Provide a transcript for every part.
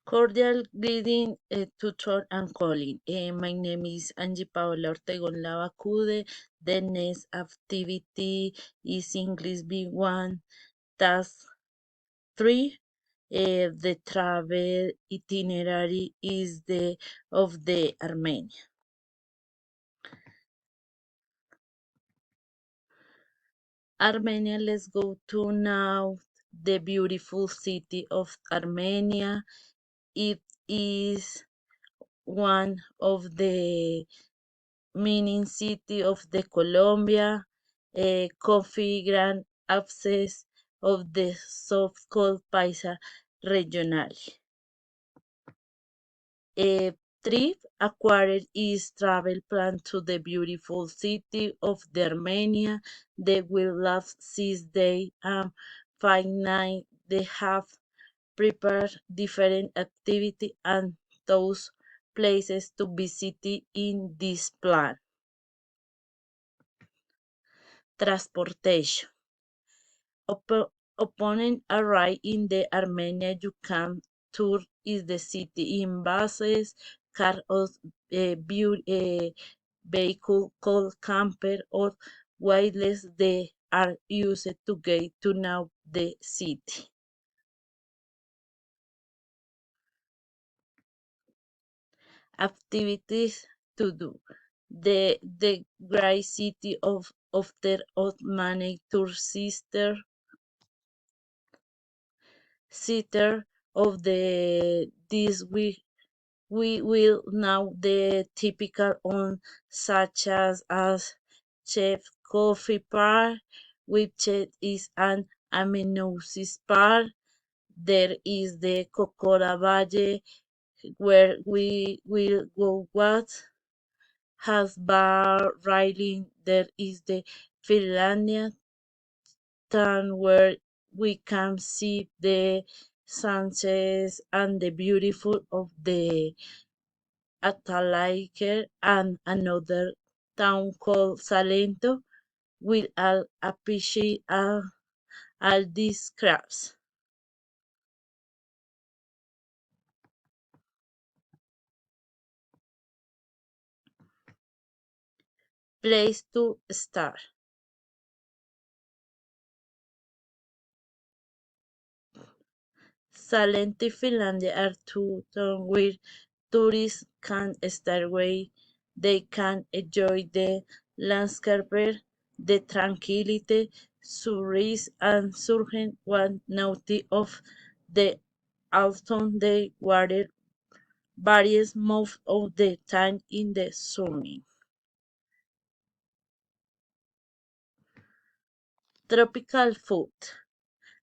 Cordial greeting, tutor and calling. My name is Angie Paola Ortegon Lavacude. The next activity is English B1, Task 3. The travel itinerary is the of the Armenia. Armenia, let's go to now the beautiful city of Armenia. It is one of the meaning city of the Colombia, coffee grand access of the so-called Paisa regional. A trip acquired is travel plan to the beautiful city of the Armenia. They will last 6 days and 5 nights. They have prepared different activity and those places to visit in this plan. Transportation. Upon arrival in the Armenia, you can tour is the city in buses, car or vehicle called camper or wireless. They are used to get to know the city. Activities to do. The great city of the Ottoman tour sister of the this we will know the typical on such as chef coffee bar, which is an aminosis bar. There is the Cocora Valle where we will go what has bar riding. There is the Finlandia town where we can see the sunsets and the beautiful of the Atalaike and another town called Salento will all appreciate all these crafts. Place to start. Salento and Finlandia are two towns where tourists can start where they can enjoy the landscape, the tranquility, surreal and surging one note of the autumn day water varies most of the time in the summer. Tropical food.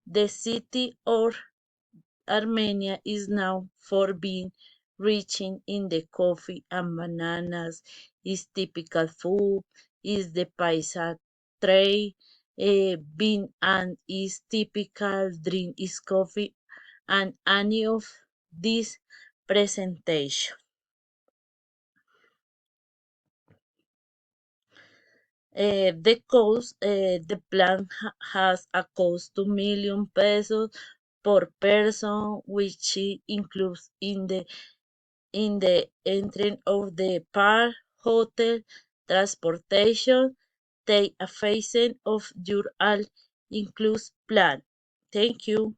The city of Armenia is known for being rich in the coffee and bananas. Its typical food is the paisa tray, bean and its typical drink is coffee and any of this presentation. The plan has a cost 2 million pesos per person, which includes in the entry of the park, hotel, transportation, take a phase of your all inclusive plan. Thank you.